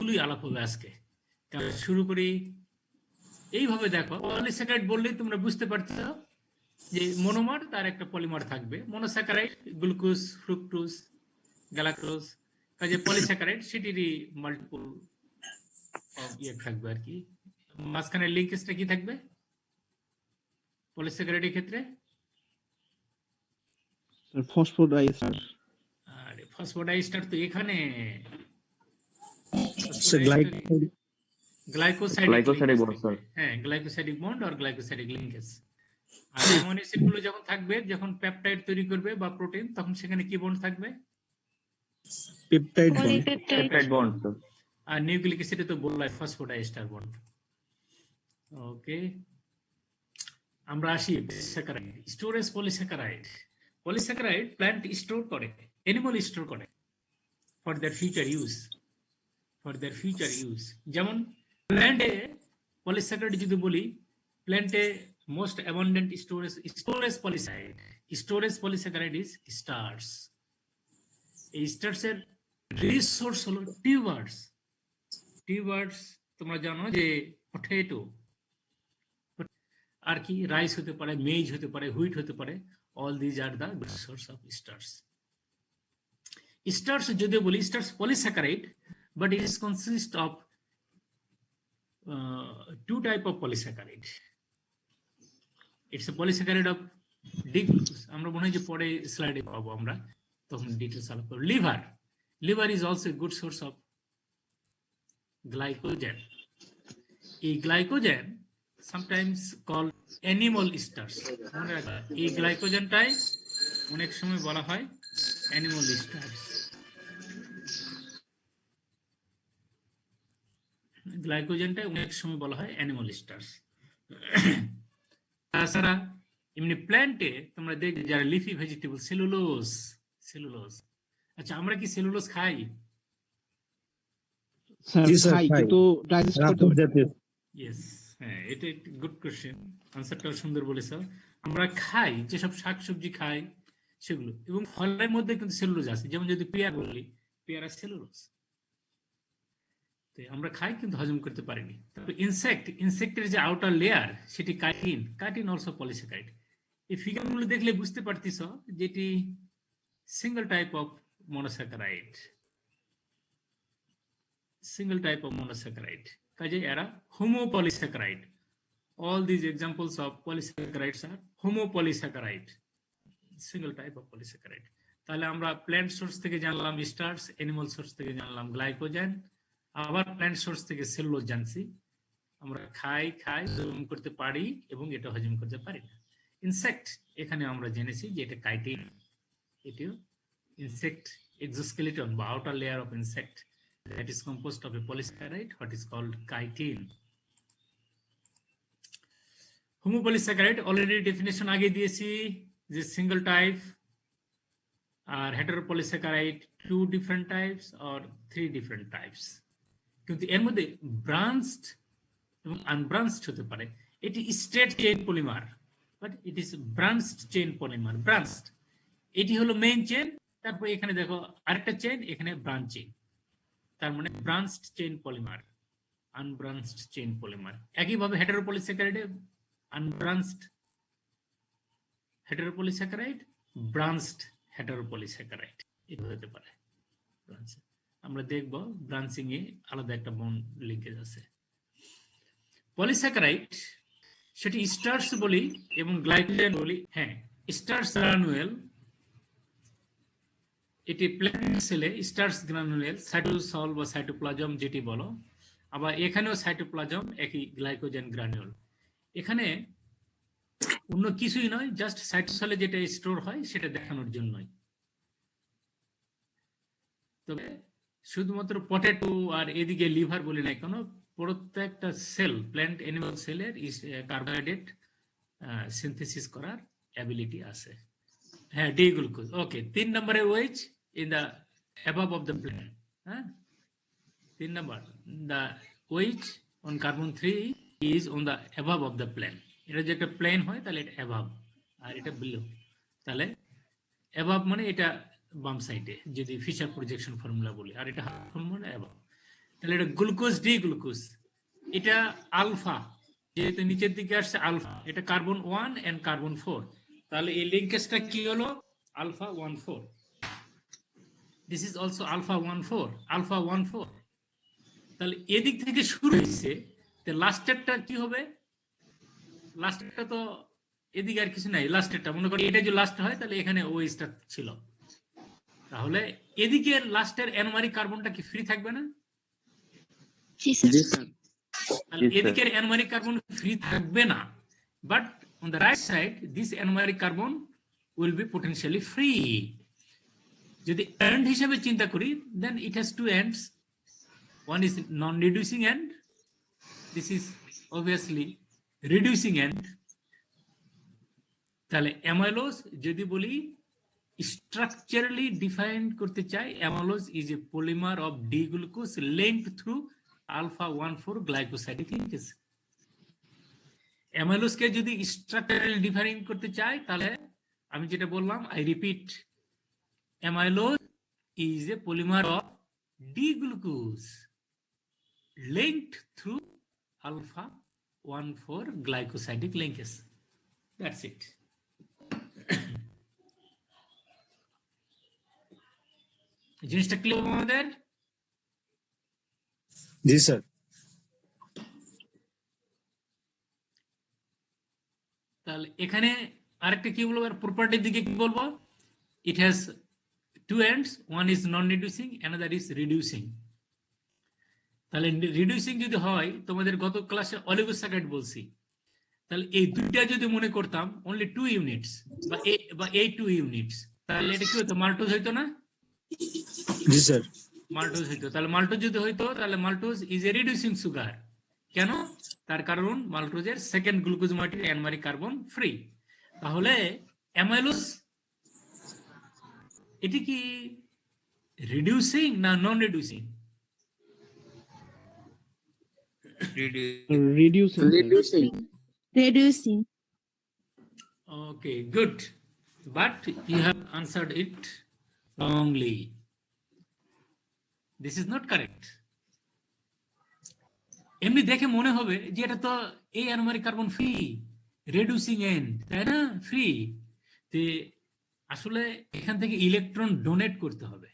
সবগুলোই আলাপ হবে আজকে। শুরু করি এইভাবে। দেখো, পলিস্যাকারাইড বললেই তোমরা বুঝতে পারছো যে মনোমার তার একটা পলিমার থাকবে। Monosaccharide glucose, fructose, galactose. কাজে পলিস্যাকারাইড সেটিরই মাল্টিপল ইয়ে থাকবে আর কি। মাঝখানে লিঙ্কেজটা কি থাকবে পলিস্যাকারাইডের ক্ষেত্রে? ফসফোডাইএস্টার। আরে ফসফোডাইএস্টার তো এখানে গ্লাইকোসাইডিক বন্ড। হ্যাঁ, গ্লাইকোসাইডিক বন্ড আর গ্লাইকোসাইডিক লিঙ্কেজ। আর অ্যামিনো অ্যাসিড গুলো যখন থাকবে, যখন পেপটাইড তৈরি করবে বা প্রোটিন, তখন সেখানে কি বন্ড থাকবে? Peptide bond. আর নিউক্লিক অ্যাসিডে তো বললাই ফসফোডাইএস্টার বন্ড। ওকে, আমরা আসি polysaccharide. Storage polysaccharide. Polysaccharide plant store করে, অ্যানিমাল স্টোর করে ফর দেয়ার ফিউচার ইউজ। যেমন প্ল্যান্টে পলিস্যাকারাইড যদি বলি, প্ল্যান্টে most abundant storage polysaccharide is starch. এই স্টার্চের রিসোর্স হলো টিউবার্স। তোমরা জানো যে পটেটো আর কি, রাইস হতে পারে, মেজ হতে পারে, হুইট হতে পারে। All these are the good source of starch. যদিও বলি starch polysaccharide, but it is consist of two type of polysaccharide. It's a polysaccharide of D-glucose. আমরা মনে হয় যে পরে স্লাইডে পাবো আমরা, তখন ডিটেলস আলাপ করব। Liver is also a good source of glycogen. এই glycogen sometimes called animal starch. মনে রাখবা, এই গ্লাইকোজেনটাই অনেক সময় বলা হয় অ্যানিমাল স্টার্চ। গ্লাইকোজেনটা অনেক সময় বলা হয় অ্যানিমাল স্টার্চ। তাছাড়া এমনি প্ল্যান্টে তোমরা দেখবে যারা লিফি ভেজিটেবল, সেলুলোজ। আচ্ছা, আমরা কি সেলুলোজ খাই? কিন্তু ডাইজেস্ট করতে পারি। ইয়েস, হ্যাঁ, এটা একটা গুড কোশ্চেন। আনসারটাও সুন্দর বলেছো। আমরা খাই, যেসব শাকসবজি খাই সেগুলো, এবং ফলের মধ্যে কিন্তু সেলুলোজ আছে। যেমন যদি পেয়ারা বলি, পেয়ারা সেলুলোজ। আমরা খাই কিন্তু হজম করতে পারিনি। তারপর ইনসেক্টের যে আউটার লেয়ার, সেটি কাইটিন অলসো পলিস্যাকারাইড। এই ফিগারগুলো দেখলে বুঝতে পারতেছ যেটি সিঙ্গেল টাইপ অফ মনোস্যাকারাইড। কাজে এরা homopolysaccharide. All these examples of polysaccharides আর homopolysaccharide, single type of polysaccharide. তাহলে আমরা প্ল্যান্ট সোর্স থেকে জানলাম স্টার্চ, অ্যানিমাল সোর্স থেকে জানলাম গ্লাইকোজেন, আবার প্ল্যান্ট সোর্স থেকে সেলুলোজ জানছি। আমরা খাই হজম করতে পারি এবং এটা হজম করতে পারি না। ইনসেক্ট, এখানে আমরা জেনেছি যে এটা কাইটিন। এটিও ইনসেক্ট এক্সোস্কেলিটন বা outer layer of insect, that is composed of a polysaccharide what is called chitin. Homopolysaccharide already definition আগে দিয়েছি যে সিঙ্গেল টাইপ, আর heteropolysaccharide 2 different types or 3 different types। কিন্তু এর মধ্যে ব্রাঞ্চড এবং আনব্রাঞ্চড হতে পারে। এটি straight chain polymer, but it is branched chain polymer. Branched এটি হলো মেইন চেইন, তারপর এখানে দেখো আরেকটা চেইন, এখানে ব্রাঞ্চ চেইন, তার মানে branched chain polymer, unbranched chain polymer. একইভাবে হেটেরোপলিস্যাকারাইডে আনব্রাঞ্চড হেটেরোপলিস্যাকারাইড, ব্রাঞ্চড হেটেরোপলিস্যাকারাইড এটা হতে পারে। আমরা দেখব ব্রাঞ্চিং এ আলাদা একটা বন্ড লিঙ্কেজ আছে। পলিস্যাকারাইড সেটি স্টার্চ বলি এবং গ্লাইকোজেন বলি। হ্যাঁ, স্টার্চ গ্রানুয়েল, এটি প্ল্যান্ট সেলে স্টার্চ গ্রানুয়েল, সাইটোসল বা সাইটোপ্লাজম যেটি বলো। আবার এখানেও সাইটোপ্লাজম একই গ্লাইকোজেন গ্রানুয়েল। এখানে অন্য কিছুই নয়, জাস্ট সাইটোসলে যেটা স্টোর হয় সেটা দেখানোর জন্যই। তবে শুধুমাত্র পটেটো আর এদিকে লিভার বলি না কেন, প্রত্যেকটা সেল, প্ল্যান্ট অ্যানিমাল সেলের কার্বোহাইড্রেট সিনথেসিস করার অ্যাবিলিটি আছে। হ্যাঁ, ডি গ্লুকোজ। ওকে, 3 নম্বরে wedge in the above of the plane. 3 number, the weight on carbon 3 is on the above of the plane. এটা যে একটা প্লেন হয় তাহলে এটা above আর এটা below। তাহলে above মানে এটা বাম সাইডে যদি ফিশার প্রজেকশন ফর্মুলা বলি, আর এটা হাফ ফর্মুলা above। তাহলে এটা গ্লুকোজ ডি গ্লুকোজ, এটা আলফা, যেহেতু নিচের দিকে আসছে আলফা, এটা কার্বন 1 এন্ড কার্বন 4, তাহলে এই লিঙ্কেজটা কি হলো alpha 1,4। This is also alpha 1,4, alpha 1,4। তাহলে এদিক থেকে শুরু হয়েছে, তো লাস্টেরটা কি হবে? লাস্টেরটা তো এদিকে আর কিছু নাই, লাস্টেরটা মনে করি এটা যদি লাস্ট হয় তাহলে এখানে ওএইচটা ছিল, তাহলে এদিকে লাস্টের অ্যানোমারিক কার্বনটা কি ফ্রি থাকবে না? জি স্যার। তাহলে Yes, sir. এদিকের অ্যানোমারিক কার্বন ফ্রি থাকবে না, but on the right side this anomeric carbon will be potentially free. যদি এন্ড হিসেবে চিন্তা করি, then it has two ends, one is non reducing end, this is obviously reducing end. তাহলে amylose যদি বলি structurally define করতে চাই, amylose is a polymer of D glucose linked through alpha 1,4 glycosidic linkage. অ্যামাইলোজকে যদি স্ট্রাকচারালি ডিফাইন করতে চাই, তাহলে আমি যেটা বললাম, I repeat, amylose is a polymer of D glucose linked through alpha 1,4 glycosidic linkage. That's it. জিনিসটা ক্লিয়ার আমাদের? জি স্যার। তাহলে এখানে আরেকটা কি বলবো, প্রপার্টির দিকে কি বলবো? It has two ends, one is non reducing, another is reducing. তাহলে রিডিউসিং যদি হয়, তোমাদের গত ক্লাসে অলিগোস্যাকারাইড বলছি, তাহলে এই দুইটা যদি মনে করতাম অনলি 2 ইউনিটস বা এই 2 ইউনিটস, তাহলে এটা কি হতো? মাল্টোজ হইতো না? জি স্যার। মাল্টোজ হইতো। তাহলে মাল্টোজ যদি হইতো, তাহলে maltose is a reducing sugar. কেন? তার কারণ মাল্টোজের second glucose motif anomeric carbon free. তাহলে অ্যামাইলোজ এটি কি রিডিউসিং না non reducing? Reducing. Okay, good. But you have answered it wrongly. This is not correct. এমনি দেখে মনে হবে যে এটা তো এই anomeric carbon free, reducing end, তাই না? ফ্রি। আসলে এখান থেকে ইলেকট্রন ডোনেট করতে হবে,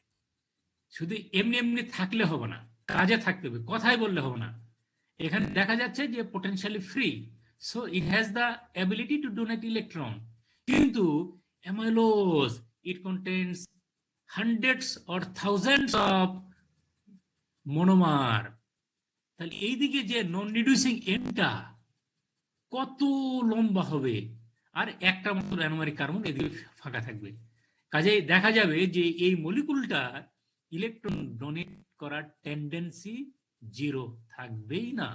শুধু এমনি এমনি থাকলে হবে না, কাজে থাকতে হবে, কথাই বললে হবে না। এখানে দেখা যাচ্ছে যে potentially free, so it has the ability to donate electron. কিন্তু amylose it contains hundreds or thousands of monomer. তাহলে এইদিকে যে নন রিডিউসিং এন্ডটা কত লম্বা হবে, আর একটা মাত্র অ্যানোমারিক কার্বন এদিকে ফাঁকা থাকবে। কাজেই দেখা যাবে যে এই মলিকুলটা ইলেকট্রন ডোনেট করার টেন্ডেন্সি জিরো থাকবেই না,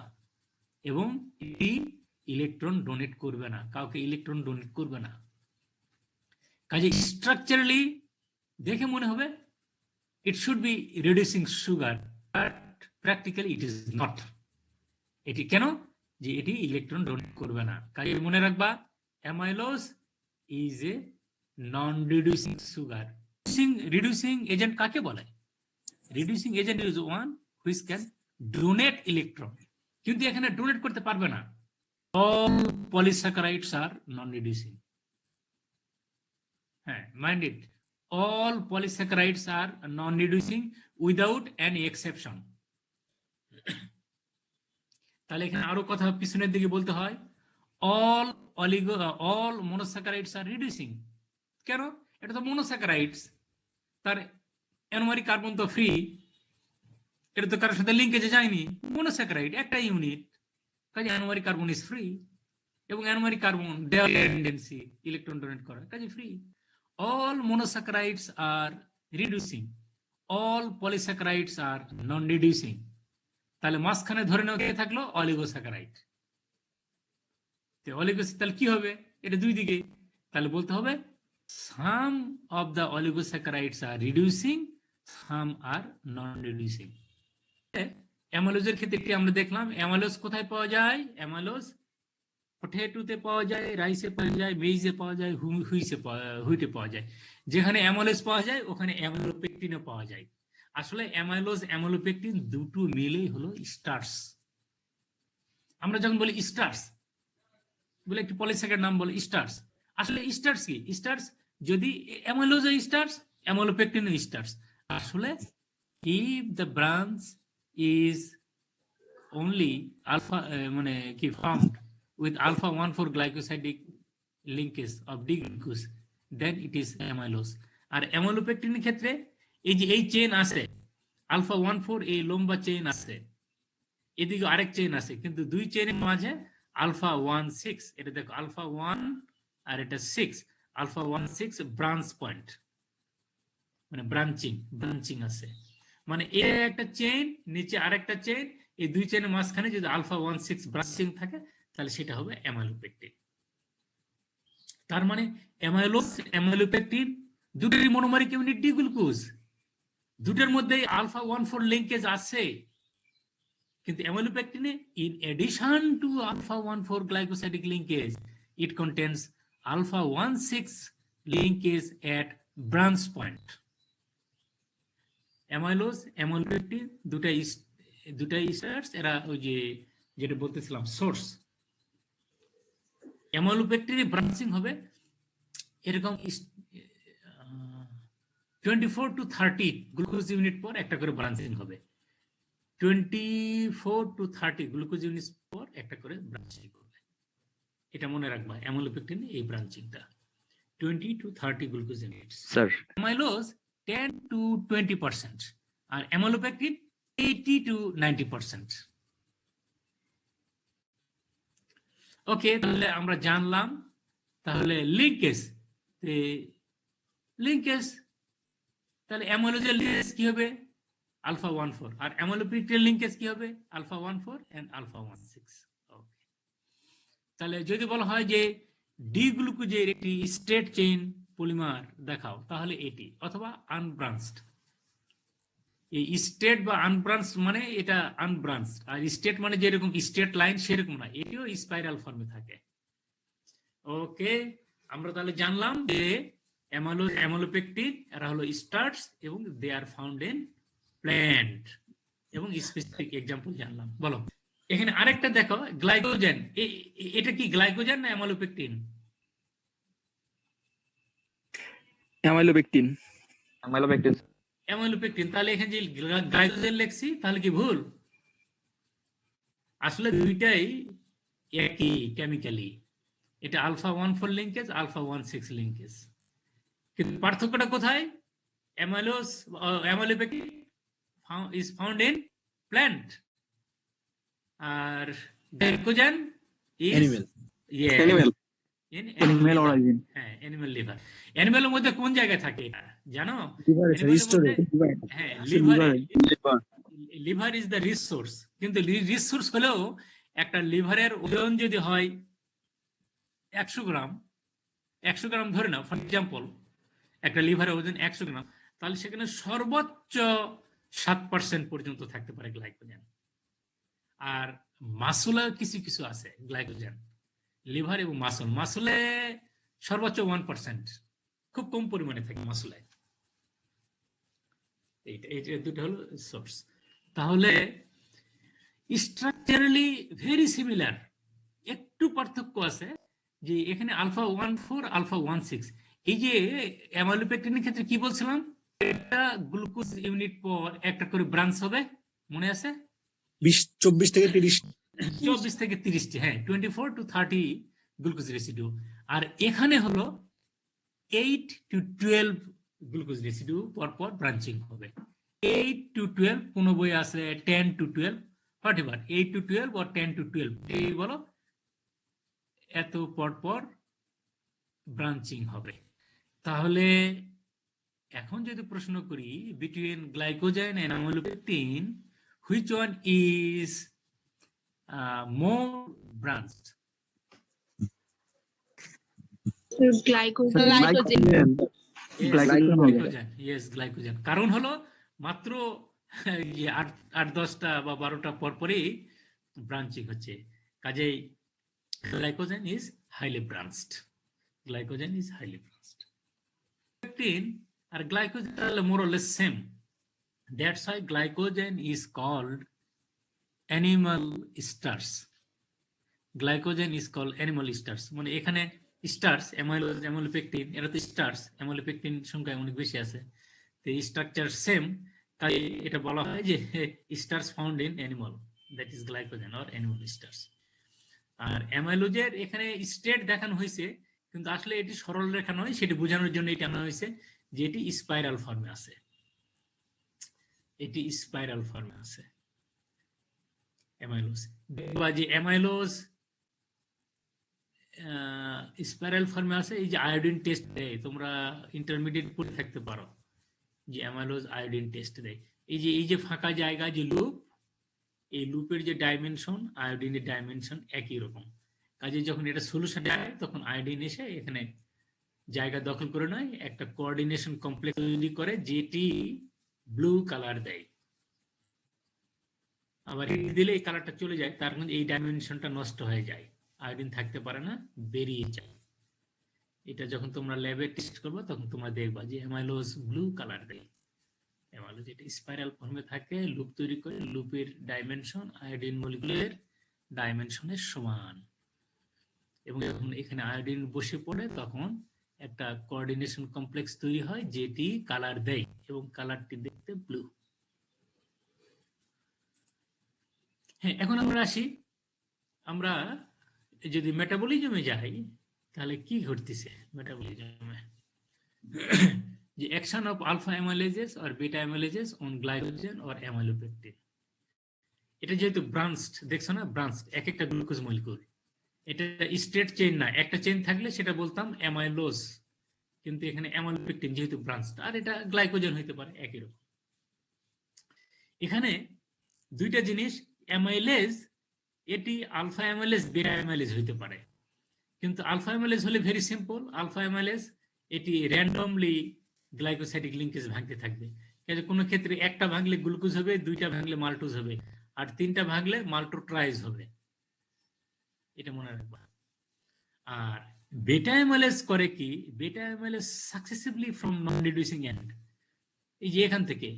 এবং এটি ইলেকট্রন ডোনেট করবে না, কাউকে ইলেকট্রন ডোনেট করবে না। কাজে স্ট্রাকচারালি দেখে মনে হবে it should be reducing sugar, but practically it is not. এটি কেন? যে এটি ইলেকট্রন ডোনেট করবে না। কাজে মনে রাখবা, amylose is A non reducing sugar. Reducing agent কাকে বলে? Reducing agent is one which can donate electron, কিন্তু এখানে ডোনেট করতে পারবে না। অল পলিস্যাকারাইডস আর নন রিডিউসিং। হ্যাঁ, mind it, all polysaccharides are non-reducing without any exception. তাহলে এখানে আরো কথা পিছনের দিকে বলতে হয়, all monosaccharides are reducing। কেন? এটা তো monosaccharides, তার অ্যানোমারিক কার্বন তো ফ্রি, এটা তো কারোর সাথে লিঙ্কেজে যায়নি, monosaccharide একটা ইউনিট, কাজে অ্যানোমারিক কার্বন ইজ ফ্রি, এবং অ্যানোমারিক কার্বন দেয়ার টেন্ডেন্সি ইলেকট্রন ডোনেট করা, কাজে free. All monosaccharides are reducing, all polysaccharides are non-reducing। তাহলে মাঝখানে ধরে নাও কে থাকলো? অলিগোস্যাকারাইড। তাহলে কি হবে? এটা দুই দিকে, তাহলে বলতে হবে some of the oligosaccharides are reducing, some are non-reducing। অ্যামাইলোজের ক্ষেত্রে আমরা দেখলাম অ্যামাইলোজ কোথায় পাওয়া যায়? অ্যামাইলোজ পটেটোতে পাওয়া যায়, রাইসে পাওয়া যায়, মেইজে পাওয়া যায়, হুইটে পাওয়া যায়। যেখানে অ্যামাইলোজ পাওয়া যায় ওখানে অ্যামিলোপেকটিনও পাওয়া যায়। আসলে অ্যামাইলোজ অ্যামিলোপেকটিন দুটো মিলেই হলো স্টার্চ। আমরা যখন বলি স্টার্চ বলে একটি পলিস্যাকারাইড নাম বলে স্টার্চ, আসলে স্টার্চ কি? স্টার্চ যদি অ্যামাইলোজ স্টার্চ, অ্যামিলোপেকটিন স্টার্চ। আসলে if the branch is only alpha মানে কি found with alpha 1,4 glycosidic linkage of D glucose, then it is amylose. আর অ্যামিলোপেকটিনের ক্ষেত্রে এই যে এই চেইন আছে আলফা 1,4, এই লম্বা চেইন আছে, এদিকে আরেক চেইন আছে, কিন্তু দুই চেইনের মাঝে আলফা 1,6, এটা দেখো আলফা 1 আর এটা 6, আলফা 1,6 ব্রাঞ্চ পয়েন্ট, মানে ব্রাঞ্চিং আছে, মানে এ একটা চেইন নিচে আরেকটা চেইন, এই দুই চেইনের মাঝখানে যদি আলফা 1,6 ব্রাঞ্চিং থাকে তাহলে সেটা হবে অ্যামিলোপেকটিন। তার মানে অ্যামাইলোজ অ্যামিলোপেকটিন দুটোরই মনোমারিক ইউনিট ডি গ্লুকোজ, দুটোর মধ্যে আলফা 1,4 লিংকেজ আছে, কিন্তু অ্যামিলোপেকটিনে in addition to alpha 1,4 glycosidic linkage it contains alpha 1,6 linkage at branch point. Amylose amylopectin দুটাই স্টার্চ, এরা ওই যে যেটা বলতেছিলাম সোর্স। অ্যামিলোপেকটিনে ব্রাঞ্চিং হবে এরকম 24 to 30 গ্লুকোজ ইউনিট পর একটা করে ব্রাঞ্চিং হবে, 24 to 30 গ্লুকোজ ইউনিট পর একটা করে ব্রাঞ্চিং হবে। এটা মনে রাখবা, অ্যামিলোপেকটিনে এই ব্রাঞ্চিংটা 20 to 30 glucose units. Sir amylose 10 to 20% আর অ্যামিলোপেকটিন 80 to 90%। ওকে, তাহলে আমরা জানলাম তাহলে লিংকেজ তাহলে অ্যামিলোজের লিংকেজ কি হবে? আলফা 1,4, আর অ্যামিলোপেকটিনের লিংকেজ কি হবে? Alpha 1,4 and alpha 1,6। ওকে, তাহলে যদি বলা হয় যে ডি গ্লুকোজের একটি স্ট্রেট চেইন পলিমার দেখাও, তাহলে এটি, অথবা আনব্রাঞ্চড। এই স্ট্রেট বা আনব্রাঞ্চ মানে এটা আনব্রাঞ্চ, আর স্ট্রেট মানে যেরকম স্ট্রেট লাইন সেরকম না, এটিও স্পাইরাল ফর্মে থাকে। ওকে, আমরা তাহলে জানলাম যে অ্যামিলোপেকটিন এরা হলো স্টার্চ এবং দে আর ফাউন্ড ইন প্ল্যান্ট, এবং স্পেসিফিক এক্সাম্পল জানলাম। বলো এখানে আরেকটা দেখো, গ্লাইকোজেন, এটা কি গ্লাইকোজেন না অ্যামিলোপেকটিন? অ্যামাইলোপেকটিন। অ্যামিলোপেকটিন। তাহলে এখানে যে গ্লাইকোজেন লিখছি তাহলে কি ভুল? আসলে দুইটাই একই কেমিক্যালি, এটা আলফা 1,4 লিংকেজ, আলফা 1,6 লিংকেজ, কিন্তু পার্থক্যটা কোথায়? Amylopectin is found in plant, আর glycogen is Animal. yeah, Animal. in Animal liver। origin. হ্যাঁ, অ্যানিমাল লিভার। অ্যানিমালের মধ্যে কোন জায়গায় থাকে এটা জানো? Liver, sir, Animal এর restore মধ্যে- it. হ্যাঁ, Liver. Liver is the resource, কিন্তু রিসোর্স হলেও একটা লিভারের ওজন যদি হয় 100 গ্রাম ধরে নাও, ফর এক্সাম্পল একটা লিভারের ওজন 100 গ্রাম, তাহলে সেখানে সর্বোচ্চ 7% পর্যন্ত থাকতে পারে গ্লাইকোজেন। আর মাসুলে কিছু আছে গ্লাইকোজেন, লিভার এবং মাসুলে সর্বোচ্চ 1%, খুব কম পরিমাণে থাকে মাসুলে। এইটা দুটো হলো সোর্স। তাহলে স্ট্রাকচারালি ভেরি সিমিলার, একটু পার্থক্য আছে যে এখানে আলফা 1,4 আলফা 1,6, এই যে অ্যামিলোপেকটিনের ক্ষেত্রে কি বলছিলাম, একটা গ্লুকোজ ইউনিট পর একটা করে ব্রাঞ্চ হবে, মনে আছে? 24 থেকে 30। 24 থেকে 30টি, হ্যাঁ, 24 to 30 গ্লুকোজ রেসিডিউ। আর এখানে হলো 8 to 12 গ্লুকোজ রেসিডিউ পর ব্রাঞ্চিং হবে। 8 to 12, কোন বই আছে 10 to 12, whatever, 8 to 12 or 10 to 12, এই বলো, এত পর ব্রাঞ্চিং হবে। তাহলে এখন যদি প্রশ্ন করি between glycogen and amylopectin, which one is more branched? Glycogen. Glycogen. কারণ হলো মাত্র 8-10টা বা 12টা পরই ব্রাঞ্চিং হচ্ছে, কাজেই গ্লাইকোজেন ইজ হাইলি ব্রাঞ্চড। আর গ্লাইকোজেন তাহলে more or less same, That's why glycogen is called animal stars. Glycogen is called animal stars. মানে এখানে স্টার্স অ্যামাইলোজ অ্যামাইলোপেকটিন এরা তো স্টার্স অ্যামাইলোপেকটিন সংখ্যা অনেক বেশি আছে তো স্ট্রাকচার সেম তাই এটা বলা হয় যে starch found in animal that is glycogen or animal starch আর অ্যামাইলোজের এখানে স্টেট দেখানো হয়েছে কিন্তু আসলে এটি সরল রেখা নয় সেটি বোঝানোর জন্য এটা আনা হয়েছে যে এটি স্পাইরাল ফর্মে আছে এটি স্পাইরাল ফর্মে আছে অ্যামাইলোজ দেখবা যে অ্যামাইলোজ স্পাইরাল ফর্মে আছে এই যে আয়োডিন টেস্ট দেয় তোমরা ইন্টারমিডিয়েট পড়ে থাকতে পারো যে অ্যামাইলোজ আয়োডিন টেস্ট দেয় এই যে ফাঁকা জায়গা যে লুপ এই লুপের যে ডাইমেনশন আয়োডিনের ডাইমেনশন একই রকম কাজে যখন এটা সলিউশন যায় তখন আয়োডিন এসে এখানে জায়গা দখল করে নয় একটা কোঅর্ডিনেশন কমপ্লেক্স তৈরি করে যেটি ব্লু কালার দেয় আবার দিলে এই কালারটা চলে যায় তার মধ্যে এই ডাইমেনশনটা নষ্ট হয়ে যায় আয়োডিন থাকতে পারে না বেরিয়ে যায় এটা যখন তোমরা ল্যাবে টেস্ট করবে তখন তোমরা দেখবা যে অ্যামাইলোজ ব্লু কালার দেয় অ্যামাইলোজ এটা স্পাইরাল ফর্মে থাকে লুপ তৈরি করে লুপের ডাইমেনশন আয়োডিন মলিকুলের ডাইমেনশনের সমান এবং যখন এখানে আয়োডিন বসে পড়ে তখন একটা কোঅর্ডিনেশন কমপ্লেক্স তৈরি হয় যেটি কালার দেয় এবং কালারটি দেখতে ব্লু হ্যাঁ এখন আমরা আসি আমরা যদি মেটাবলিজমে যাই তাহলে কি ঘটতেছে মেটাবলিজমে যে action of alpha amylases or beta amylases on glycogen or amylopectin এটা যেহেতু ব্রাঞ্চড দেখছো না ব্রাঞ্চড এক একটা গ্লুকোজ মলিকুল এটা স্ট্রেট চেইন না একটা চেইন থাকলে সেটা বলতাম অ্যামাইলোজ কিন্তু এখানে অ্যামাইলোপেকটিন যেহেতু ব্রাঞ্চড আর এটা গ্লাইকোজেন হইতে পারে একই রকম এখানে দুইটা জিনিস অ্যামাইলেজ এটি আলফা অ্যামাইলেজ বিটা অ্যামাইলেজ হইতে পারে কিন্তু আলফা অ্যামাইলেজ হলে ভেরি সিম্পল আলফা অ্যামাইলেজ এটি র্যান্ডমলি গ্লাইকোসাইডিক লিঙ্কেজ ভাঙতে থাকবে কোনো ক্ষেত্রে একটা ভাঙলে গ্লুকোজ হবে দুইটা ভাঙলে মাল্টোজ হবে আর তিনটা ভাঙলে মাল্টোট্রাইজ হবে এটা মনে রাখবা আর বেটা অ্যামাইলেজ করে কি beta amylase successively from non reducing end এই যে এখান থেকে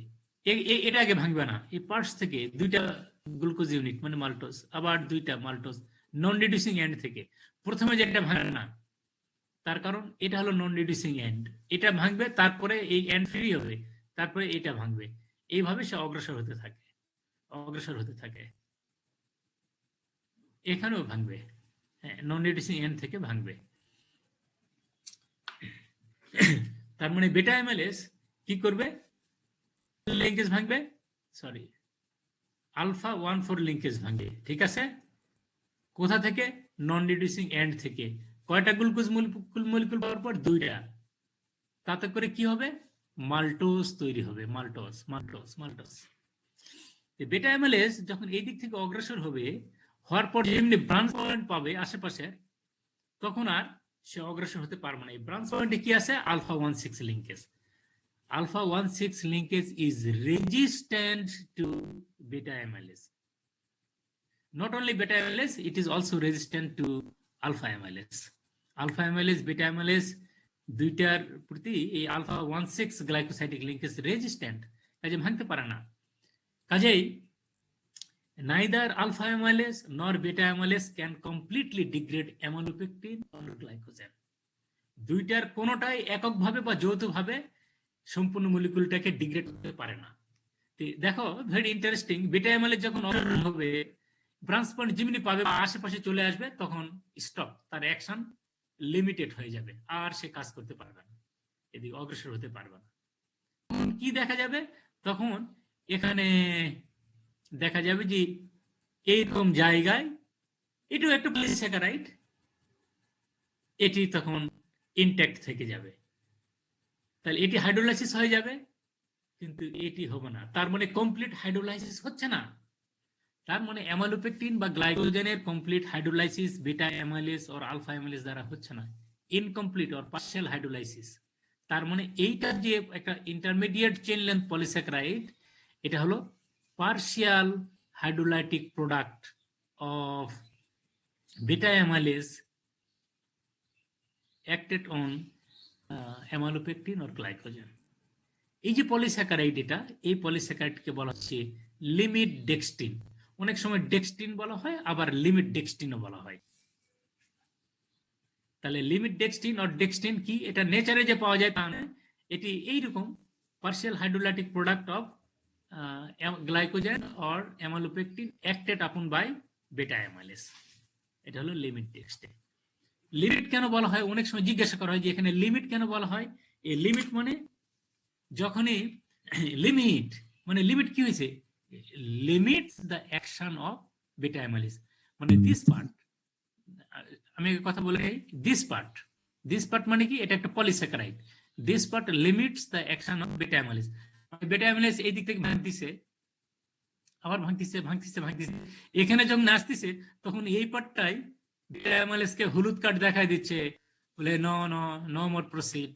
এটা আগে ভাঙবে না এই পার্টস থেকে দুইটা গ্লুকোজ ইউনিট মানে মাল্টোজ আবার দুইটা মাল্টোজ নন রিডিউসিং এন্ড থেকে প্রথমে যেটা ভাঙে না তার কারণ এটা হলো নন রিডিউসিং এন্ড এটা ভাঙবে তারপরে এই এন্ড ফ্রি হবে তারপরে এটা ভাঙবে এইভাবে সে অগ্রসর হতে থাকে এখানেও ভাঙবে হ্যাঁ নন রিডিউসিং এন্ড থেকে ভাঙবে তার মানে বেটা অ্যামাইলেজ কি করবে লিঙ্কেজ ভাঙবে সরি আলফা 1,4 লিঙ্কেজ ভাঙবে ঠিক আছে কোথা থেকে নন রিডিউসিং এন্ড থেকে কয়টা গ্লুকোজ মলিকুল পাওয়ার পর দুইটা তাতে করে কি হবে মাল্টোজ তৈরি হবে মাল্টোজ বেটা অ্যামাইলেজ যখন এই দিক থেকে অগ্রসর হবে হওয়ার পর যেমনি ব্রাঞ্চ পয়েন্ট পাবে আশেপাশে তখন আর সে অগ্রসর হতে পারবে না এই ব্রাঞ্চ পয়েন্টে কি আছে alpha 1,6 linkage alpha 1,6 linkage is resistant to beta amylase. Not only beta amylase, it is also resistant to alpha amylase. Alpha amylase, beta amylase, দুইটার প্রতি এই আলফা 1,6 গ্লাইকোসাইডিক লিঙ্কেজ রেজিস্ট্যান্ট কাজে ভাঙতে পারে না কাজেই neither alpha amylase nor beta amylase can completely degrade amylopectin or glycogen. দুইটার কোনোটাই এককভাবে বা যৌথভাবে সম্পূর্ণ মলিকুলটাকে ডিগ্রেড করতে পারে না দেখো ভেরি ইন্টারেস্টিং বেটা অ্যামাইলেজ যখন অগ্রসর হবে ব্রাঞ্চ পয়েন্ট যেমনি পাবে আশেপাশে চলে আসবে তখন স্টপ তার অ্যাকশন লিমিটেড হয়ে যাবে আর সে কাজ করতে পারবে না এদিকে অগ্রসর হতে পারবে না কি দেখা যাবে তখন এখানে দেখা যাবে যে এইরকম জায়গায় এটাও একটা পলিস্যাকারাইড এটি তখন ইনট্যাক্ট থেকে যাবে তাহলে এটি হাইড্রোলাইসিস হয়ে যাবে কিন্তু এটি হবে না তার মানে কমপ্লিট হাইড্রোলাইসিস হচ্ছে না তার মানে অ্যামাইলোপেকটিন বা গ্লাইকোজেনের complete hydrolysis beta amylase or alpha amylase দ্বারা হচ্ছে না ইনকমপ্লিট অর পার্শিয়াল হাইড্রোলাইসিস তার মানে এইটা যে একটা ইন্টারমিডিয়েট চেইন লেন্থ পলিস্যাকারাইড এটা হলো partial hydrolytic product of beta amylase acted on amylopectin or glycogen এই যে পলিস্যাকারাইড, এই পলিস্যাকারাইডকে বলা হচ্ছে লিমিট ডেক্সটিন। অনেক সময় ডেক্সটিন বলা হয়, আবার লিমিট ডেক্সটিনও বলা হয়। তাহলে লিমিট ডেক্সটিন আর ডেক্সটিন কি? এটা নেচারে যে পাওয়া যায় তা না, এটি এইরকম partial hydrolytic product of glycogen or amylopectin acted upon by বেটা অ্যামাইলেজ। এটা হলো লিমিট ডেক্সটিন। লিমিট কেন বলা হয়? অনেক সময় জিজ্ঞাসা করা হয় যে এখানে লিমিট কেন বলা হয়। এই লিমিট মানে যখনই লিমিট মানে লিমিট কি হয়েছে, লিমিটস দ্য অ্যাকশন অফ বেটা অ্যামাইলেজ, মানে দিস পার্ট। আমি কথা বলে দিস পার্ট মানে কি? এটা একটা polysaccharide. This part limits the action of বেটা অ্যামাইলেজ। বেটা অ্যামাইলেজ এই দিক থেকে ভাঙতিছে, আবার ভাঙতিছে, এখানে যখন আসতেছে তখন এই পার্টটাই বেটা অ্যামাইলেজকে হলুদ কার্ড দেখায় দিচ্ছে, বলে নো মোর প্রসিড।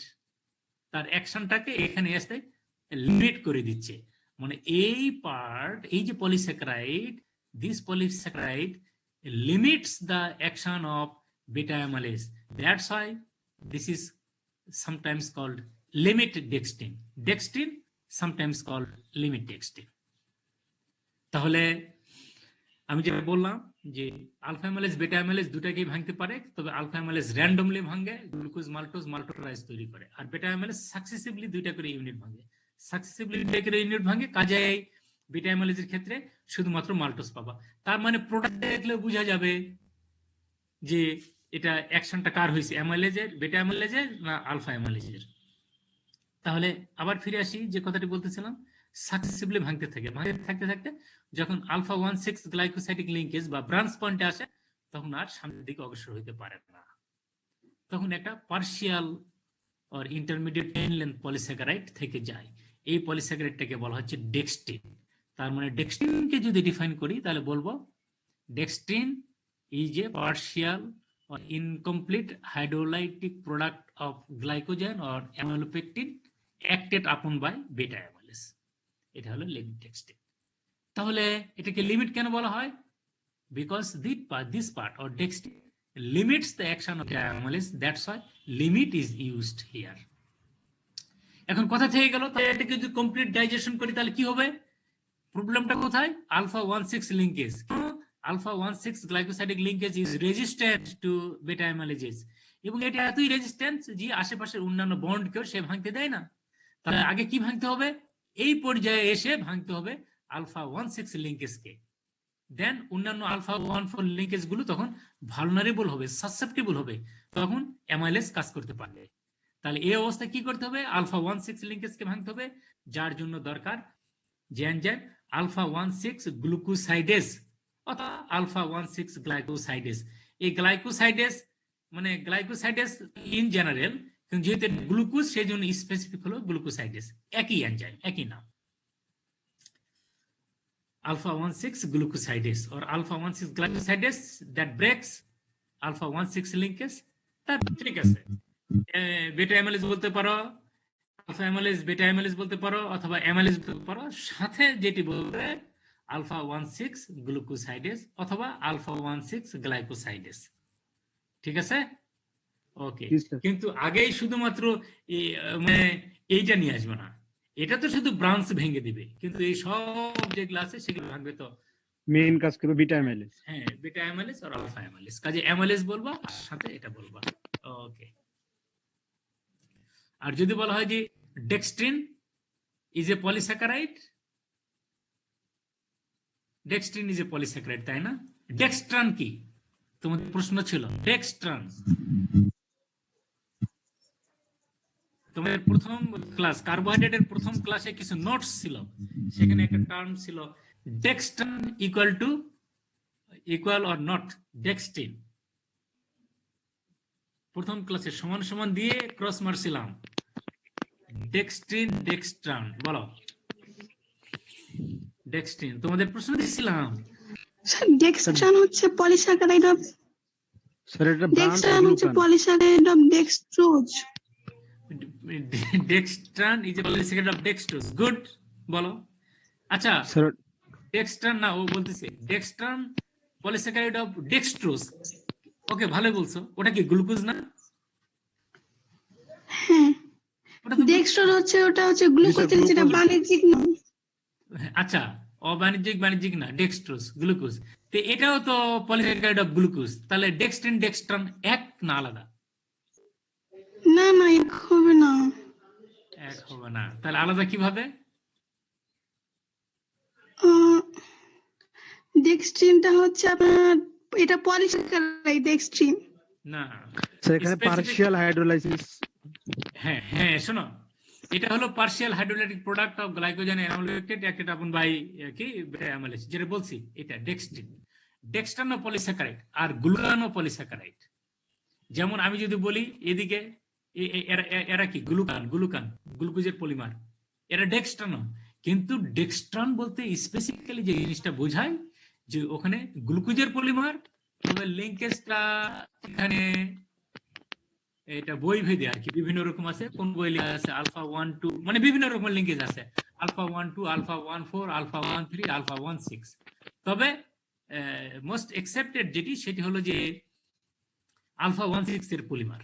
তার অ্যাকশনটাকে এখানে আসতে লিমিট করে দিচ্ছে। মানে এই পার্ট, এই যে polysaccharide, this polysaccharide limits the action of beta amylase. That's why this is sometimes called limit dextrin. Dextrin sometimes called limit dextrin. তাহলে আমি যেটা বললাম যে আলফা অ্যামাইলেজ বেটা অ্যামাইলেজ দুটাকেই ভাঙতে পারে, তবে আলফা অ্যামাইলেজ র্যান্ডমলি ভাঙে, গ্লুকোজ মাল্টোজ মাল্টোরাইজ তৈরি করে, আর বেটা অ্যামাইলেজ সাকসেসিভলি দুইটা করে ইউনিট ভাঙে। কাজে বেটা অ্যামাইলেজের ক্ষেত্রে শুধুমাত্র মাল্টোজ পাবা। তার মানে প্রোডাক্ট দেখলে বোঝা যাবে যে এটা অ্যাকশনটা কার হয়েছে, অ্যামাইলেজের, বেটা অ্যামাইলেজের না আলফা অ্যামাইলেজের। তাহলে আবার ফিরে আসি যে কথাটি বলতেছিলাম, সাকসেসিভলি ভাঙতে থাকতে যখন আলফা 1,6 গ্লাইকোসাইডিক লিঙ্কেজ বা ব্রাঞ্চ পয়েন্টে আসে, তখন আর সামনের দিকে অগ্রসর হইতে পারে না। তখন একটা partial or intermediate chain length polysaccharide থেকে যায়। এই পলিস্যাকারাইডটাকে বলা হচ্ছে ডেক্সট্রিন। তার মানে ডেক্সট্রিনকে যদি ডিফাইন করি তাহলে বলবো dextrin is a partial or incomplete hydrolytic product of glycogen or amylopectin acted upon by beta amylase. এটা হলো লিমিট ডেক্সট্রিন। তাহলে এটাকে লিমিট কেন বলা হয়? Because this part or dextrin limits the action of beta amylase. That's why limit is used here. এখন কথা থেকে গেল, তাহলে এটাকে যদি কমপ্লিট ডাইজেশন করি তাহলে কি হবে? প্রবলেমটা কোথায়? Alpha 1,6 linkage. Alpha 1,6 glycosidic linkage is resistant to beta amylases, এবং এটা এতই রেজিস্ট্যান্স যে আশেপাশের অন্যান্য বন্ডকেও সে ভাঙতে দেয় না। তাহলে আগে কি ভাঙতে হবে? এই পর্যায়ে এসে ভাঙতে হবে আলফা 1,6 লিঙ্কেজকে। দেন অন্যান্য আলফা 1,4 লিঙ্কেজ গুলো তখন ভালনারেবল হবে, সাসেপ্টেবল হবে, তখন অ্যামাইলেজ কাজ করতে পারবে। তাহলে এই অবস্থায় কি করতে হবে? আলফা 1,6 লিঙ্কেজকে ভাঙতে হবে, যার জন্য দরকার যে এনজাইম আলফা 1,6 গ্লুকোসাইডেজ অথবা আলফা 1,6 গ্লাইকোসাইডেজ। এই গ্লাইকোসাইডেজ মানে গ্লাইকোসাইডেজ ইন জেনারেল, কিন্তু যেহেতু গ্লুকোজ সেই জন্য স্পেসিফিক হলো গ্লুকোসাইডেজ। একই এনজাইম, একই নাম, alpha 1,6 glucosidase or alpha 1,6 glycosidase that breaks alpha 1,6 linkage। তার ঠিক আছে, বেটা অ্যামাইলেজ বলতে পারো, আলফা অ্যামাইলেজ বেটা অ্যামাইলেজ বলতে পারো, অথবা অ্যামাইলেজ বলতে পারো, সাথে যেটি বলতে আলফা 1,6 গ্লুকোসাইডেজ অথবা আলফা 1,6 গ্লাইকোসাইডেজ। ঠিক আছে, ওকে। কিন্তু আগেই শুধুমাত্র মানে এইটা নিয়ে আসবে না, এটা তো শুধু ব্রাঞ্চ ভেঙে দিবে, কিন্তু এই সব যেগুলো আছে সেগুলো ভাঙবে তো মেইন কাজ করবে বিটা অ্যামাইলেজ। হ্যাঁ, বিটা অ্যামাইলেজ আর আলফা অ্যামাইলেজ। কাজে অ্যামাইলেজ বলবা আর সাথে এটা বলবা, ওকে। আর যদি বলা হয় যে dextrin is a polysaccharide, dextrin is a polysaccharide, তাই না? ডেক্সট্রান কি তোমাদের প্রশ্ন ছিল? ডেক্সট্রান তোমাদের প্রথম ক্লাস কার্বোহাইড্রেটের প্রথম ক্লাসে কিছু নোটস ছিল, সেখানে একটা টার্ম ছিল ডেক্সট্রান ইকুয়াল অর নট ডেক্সট্রিন। প্রথম ক্লাসে সমান সমান দিয়ে ক্রস মারছিলাম, ডেক্সট্রিন ডেক্সট্রান। বলো ডেক্সট্রিন, তোমাদের প্রশ্ন দিছিলাম। ডেক্সট্রান হচ্ছে পলিস্যাকারাইড অফ স্যার এটা ব্রাঞ্চ ডেক্সট্রান হচ্ছে polysaccharide of dextrose. Dextran is a polysaccharide of dextrose. Good, বলো। আচ্ছা, স্যার ডেক্সট্রান না, ও বলতেছে dextran polysaccharide of dextrose. Okay, ভালো বলছো। ওটা কি গ্লুকোজ না? হ্যাঁ, ওটা তো ডেক্সট্রোজ হচ্ছে ওটা হচ্ছে গ্লুকোজ যেটা glucose- বাণিজ্যিক নয়। আচ্ছা, বাণিজ্যিক না, ডেক্সট্রোজ গ্লুকোজ। তো এটাও তো পলিস্যাকারাইড অফ গ্লুকোজ। তাহলে ডেক্সট্রিন ডেক্সট্রান এক না আলাদা? না না এক হবে না। এক হবে না, তাহলে আলাদা কিভাবে? ডেক্সট্রিনটা হচ্ছে আপনার এটা পলিস্যাকারাইড ডেক্সট্রিন। না, স্যার এখানে Specific- পার্শিয়াল হাইড্রোলাইসিস। হ্যাঁ হ্যাঁ, শোনো, এটা হলো partial hydrolytic product of glycogen অ্যানোলেটেড অ্যাক্টেড আপন বাই কি অ্যামাইলেজ, যেটা বলছি এটা ডেক্সট্রিন। ডেক্সট্রানো পলিস্যাকারাইড আর গ্লুকানো পলিস্যাকারাইড। যেমন আমি যদি বলি এদিকে এরা কি গ্লুকান গ্লুকোজের পলিমার, এরা ডেক্সট্রানো। কিন্তু ডেক্সট্রান বলতে স্পেসিফিক্যালি যে জিনিসটা বোঝায় যে ওখানে গ্লুকোজের পলিমার, তবে লিঙ্কেজটা এখানে এটা বই ভেদে আর কি বিভিন্ন রকম আছে। কোন বই লেখা আছে আলফা 1 2, মানে বিভিন্ন রকম লিঙ্কেজ আছে, আলফা 1 2, আলফা 1 4, আলফা 1 3, আলফা 1 6। তবে মোস্ট অ্যাকসেপ্টেড যেটি সেটি হলো যে আলফা 1 6 এর পলিমার,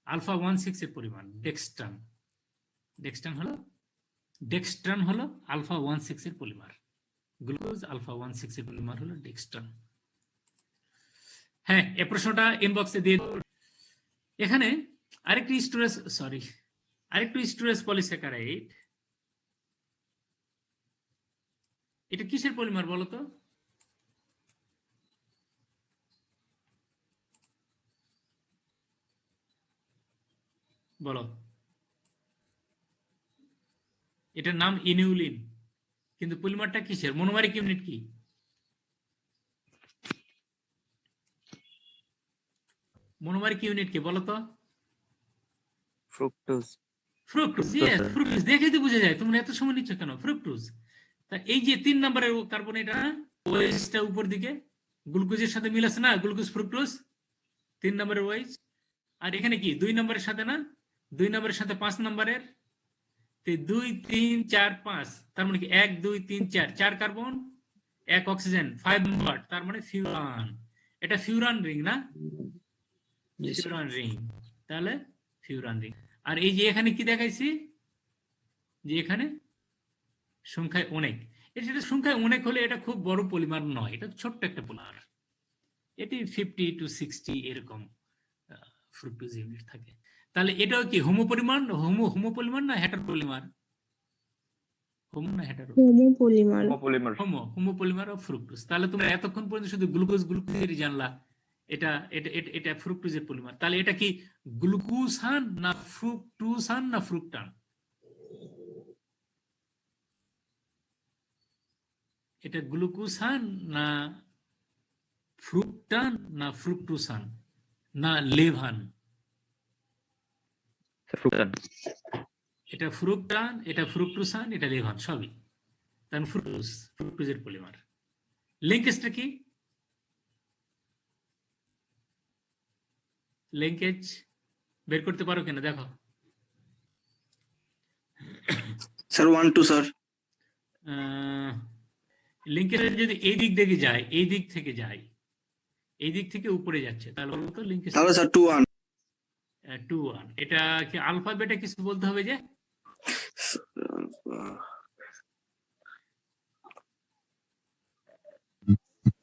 আলফা 1 6 এর পরিমাণ ডেক্সট্রান। ডেক্সট্রান হলো আলফা 1 6 এর পলিমার, গ্লুকোজ আলফা 1 6 এর পলিমার হলো ডেক্সট্রান। হ্যাঁ, এই প্রশ্নটা ইনবক্সে দিয়ে দাও। এখানে আরেকটি স্টোরেজ পলিস্যাকারাইড, এটা কিসের পলিমার বলো তো? বলো, এটার নাম ইনিউলিন, কিন্তু পলিমারটা কিসের? মনোমারিক ইউনিট কি? মনোমারিক ইউনিট কি বলো তো? ফ্রুক্টোজ। ফ্রুক্টোজ। Yes, fructose. দেখেই তো বোঝা যায়, তোমরা এত সময় নিচ্ছ কেন? ফ্রুক্টোজ। তা এই যে 3 নম্বরের কার্বন, এটা ওএইচটা উপর দিকে গ্লুকোজের সাথে মিল আছে না, গ্লুকোজ ফ্রুক্টোজ 3 নম্বরের ওএইচ। আর এখানে কি 2 নম্বরের সাথে না, 2 নম্বরের সাথে 5 নম্বরের, 2 3 4 5, তার মানে কি 1 2 3 4, 4 কার্বন 1 অক্সিজেন 5 নম্বর, তার মানে ফিউরান। এটা ফিউরান রিং না? ফিউরান রিং, তাহলে ফিউরান রিং। আর এই যে এখানে কি দেখাইছি, যে এখানে সংখ্যায় অনেক, এটা সংখ্যায় অনেক হলে এটা খুব বড় পলিমার নয়, এটা ছোট্ট একটা পলিমার। এটি 50 to 60 এরকম ফ্রুক্টোজ ইউনিট থাকে। তাহলে এটাও কি হোমোপরিমাণ, হোমোপলিমার না হেটারোপলিমার? হোমো না hetero? Homopolymer. Homopolymer of fructose. তাহলে তোমরা এতক্ষণ পর্যন্ত শুধু গ্লুকোজেরই জানলা, এটা এটা এটা এটা ফ্রুক্টোজের পলিমার। তাহলে এটা কি গ্লুকোসান না ফ্রুক্টোসান না ফ্রুকটান? এটা গ্লুকোসান না ফ্রুকটান না ফ্রুক্টোসান না লেভান? এটা ফ্রুকটান, এটা ফ্রুক্টোসান, এটা লেভান, সবই। তার ফ্রুক্টোজের পলিমার। লিঙ্কেজটা কি? লিঙ্কেজ বের করতে পারো কিনা দেখো। Sir 1 2 sir. লিঙ্কেজ যদি এই দিক থেকে যায়, এই দিক থেকে যায়, এই দিক থেকে উপরে যাচ্ছে, তাহলে বলো তো লিঙ্কেজ। তাহলে স্যার 2 1। 2 1। এটা কি আলফাবেটে কিছু বলতে হবে যে?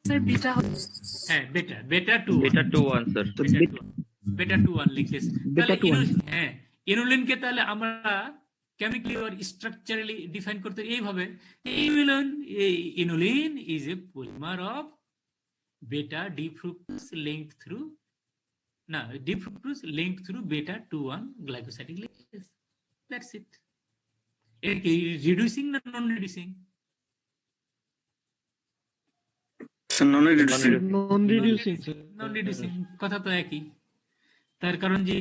Sir beta. হ্যাঁ, বেটা 2 এটা 2 1 স্যার। বেটা 2 1 লিঙ্কেজ। তাহলে হ্যাঁ, ইনুলিনকে তাহলে আমরা কেমিক্যালি আর স্ট্রাকচারালি ডিফাইন করতে এইভাবে, inulin is a polymer of beta D fructose linked through D fructose linked through beta 2 1 glycosidic linkage. That's it. Reducing না non reducing? নন রিডিউসিং। নন রিডিউসিং, কথা তো একই। তার কারণ যে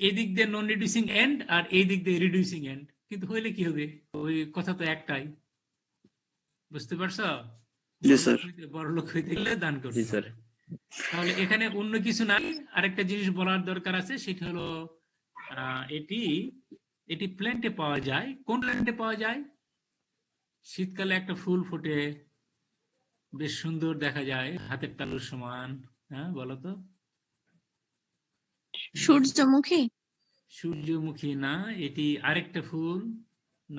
এই দিক দিয়ে নন রিডিউসিং এন্ড আর এই দিক দিয়ে রিডিউসিং এন্ড, কিন্তু হইলে কি হবে, ওই কথা তো একটাই। বুঝতে পারছো? জি স্যার। বড় লোক হইতে গেলে দান করতে জি স্যার। হবে। তাহলে এখানে অন্য কিছু নাই, আরেকটা জিনিস বলার দরকার আছে, সেটা হলো এটি প্ল্যান্টে পাওয়া যায়। কোন প্ল্যান্টে পাওয়া যায়? শীতকালে একটা ফুল ফুটে, বেশ সুন্দর দেখা যায়, হাতের তালুর সমান। হ্যাঁ বলো তো? সূর্যমুখী। সূর্যমুখী না, এটি আরেকটা ফুল।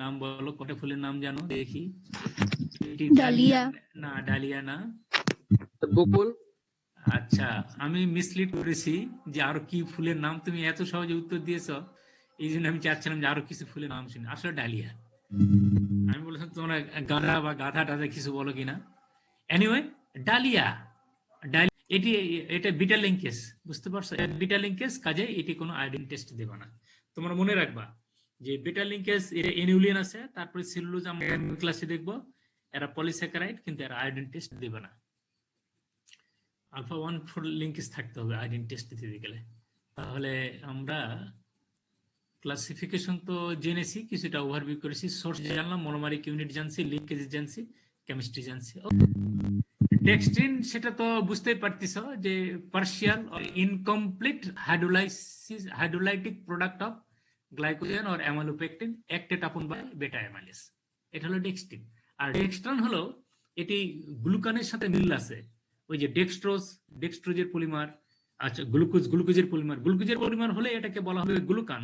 নাম বলো, কটা ফুলের নাম জানো দেখি? এটি ডালিয়া। না, ডালিয়া না। বকুল। আচ্ছা, আমি মিসলিড করেছি যে আরো কি ফুলের নাম, তুমি এত সহজে উত্তর দিয়েছো, এই জন্য আমি চাচ্ছিলাম যে আরো কিছু ফুলের নাম শুনি। আসলে ডালিয়া। আমি বলেছিলাম তোমরা গাধা বা গাধা টাধা কিছু বলো কিনা। Anyway, dahlia. এটি এটা বিটা লিঙ্কেজ, বুঝতে পারছো? বিটা লিঙ্কেজ, কাজে এটি কোনো আয়োডিন টেস্ট দেবে না। তোমরা মনে রাখবা যে বিটা লিঙ্কেজ এটা এনিউলিয়ান আছে, তারপরে সেলুলোজ আমরা ক্লাসে দেখবো, এরা পলিস্যাকারাইড, কিন্তু এরা আয়োডিন টেস্ট দেবে না। আলফা 1,4 লিঙ্কেজ থাকতে হবে আয়োডিন টেস্ট দিতে গেলে। তাহলে আমরা ক্লাসিফিকেশন তো জেনেছি, কিছুটা ওভারভিউ করেছি, সোর্স জানলাম, মনোমারিক ইউনিট জানছি, লিঙ্কেজ জানছি, কেমিস্ট্রি জানছি। ডেক্সট্রিন সেটা তো বুঝতেই পারতেছ যে partial incomplete hydrolytic product of glycogen or amylopectin acted upon by বেটা অ্যামাইলেজ, এটা হলো ডেক্সট্রিন। আর ডেক্সট্রান হলো এটি গ্লুকানের সাথে মিল আছে, ওই যে ডেক্সট্রোজের পলিমার, আচ্ছা গ্লুকোজের পলিমার হলে এটাকে বলা হবে গ্লুকান।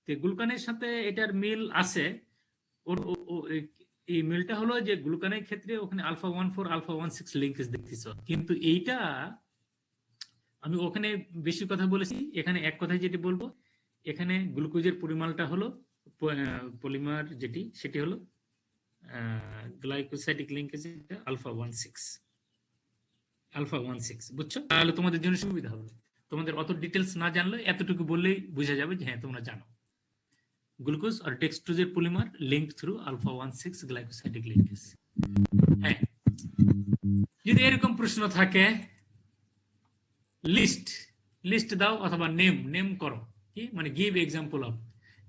তো গ্লুকানের সাথে এটার মিল আছে। এই মিলটা হলো যে গ্লুকানের ক্ষেত্রে ওখানে আলফা 1,4 আলফা 1,6 লিঙ্কেজ দেখতেছ, কিন্তু এইটা আমি ওখানে বেশি কথা বলেছি, এখানে এক কথায় যেটি বলবো, এখানে গ্লুকোজের পরিমাণটা হলো পলিমার যেটি, সেটি হলো গ্লাইকোসাইডিক লিঙ্কেজ আলফা 1,6, বুঝছো? তাহলে তোমাদের জন্য সুবিধা হবে, তোমাদের অত ডিটেলস না জানলে এতটুকু বললেই বোঝা যাবে যে হ্যাঁ তোমরা জানো। গ্লুকোজ আর ডেক্সট্রোজের polymer link through alpha 1,6 glycosidic linkage. হ্যাঁ, যদি এরকম প্রশ্ন থাকে, লিস্ট দাও অথবা নেম করো, কি মানে give example of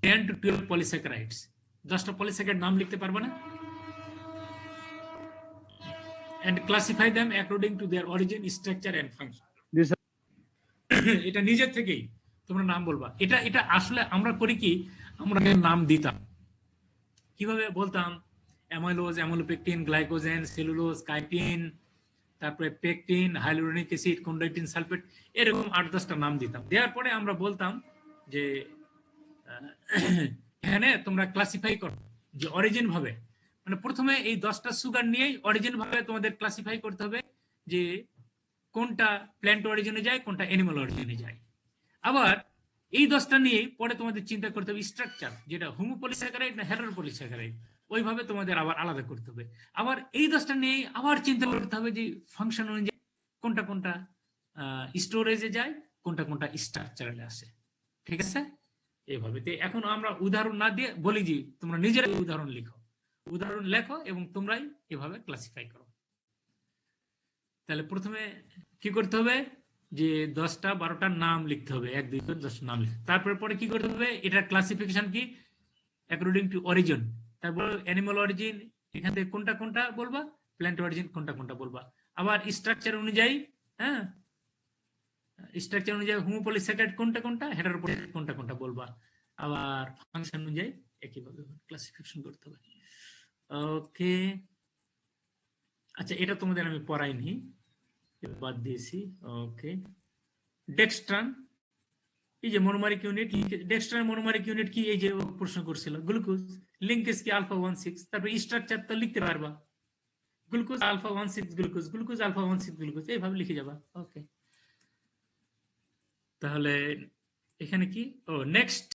10 to 12 polysaccharides. 10টা পলিস্যাকারাইড নাম লিখতে পারবে না? and classify them according to their origin, structure and function. Yes, sir. এটা নিজের থেকেই তোমরা নাম বলবা। এটা আসলে আমরা করি কি, আমরা নাম দিতাম, কিভাবে বলতাম? Amylose, amylopectin, glycogen, cellulose, chitin, তারপরে pectin, hyaluronic acid, chondroitin sulphate, এরকম 8-10টা নাম দিতাম। দেওয়ার পরে আমরা বলতাম যে এখানে তোমরা ক্লাসিফাই করো যে অরিজিন ভাবে, মানে প্রথমে এই 10টা সুগার নিয়েই অরিজিন ভাবে তোমাদের ক্লাসিফাই করতে হবে যে কোনটা প্ল্যান্ট অরিজিনে যায়, কোনটা অ্যানিমাল অরিজিনে যায়। আবার এই 10টা নিয়ে পরে তোমাদের চিন্তা করতে হবে স্ট্রাকচার, যেটা হোমোপলিস্যাকারাইড না হেটারোপলিস্যাকারাইড, ওইভাবে তোমাদের আবার আলাদা করতে হবে। আবার এই 10টা নিয়ে আবার চিন্তা করতে হবে যে ফাংশন অনুযায়ী কোনটা স্টোরেজে যায়, কোনটা স্ট্রাকচারালে আসে। ঠিক আছে? এইভাবে। তো এখন আমরা উদাহরণ না দিয়ে বলি যে তোমরা নিজেরাই উদাহরণ লেখো এবং তোমরাই এভাবে ক্লাসিফাই করো। তাহলে প্রথমে কি করতে হবে যে 10টা 12টার নাম লিখতে হবে, 1 2 3 10 নাম লিখতে। তারপরে পরে কি করতে হবে, এটার ক্লাসিফিকেশন কি অ্যাকর্ডিং টু অরিজিন। তারপর অ্যানিমাল অরিজিন, এখান থেকে কোনটা বলবা, প্ল্যান্ট অরিজিন কোনটা বলবা। আবার স্ট্রাকচার অনুযায়ী, হ্যাঁ স্ট্রাকচার অনুযায়ী হোমোপলিস্যাকারাইড কোনটা, হেটারোপলিস্যাকারাইড কোনটা বলবা। আবার ফাংশন অনুযায়ী একইভাবে ক্লাসিফিকেশন করতে হবে। ওকে, আচ্ছা এটা তোমাদের আমি পড়াইনি, বাদ দিয়েছি। ওকে, ডেক্সট্রান, এই যে মনোমারিক ইউনিট, ডেক্সট্রান মনোমারিক ইউনিট কি, এই যে প্রশ্ন করছিল, গ্লুকোজ লিঙ্কেজ কি আলফা 1,6, তারপর স্ট্রাকচার তো লিখতে পারবা, glucose alpha 1,6 glucose alpha 1,6 glucose, এইভাবে লিখে যাবা। ওকে, তাহলে এখানে কি, নেক্সট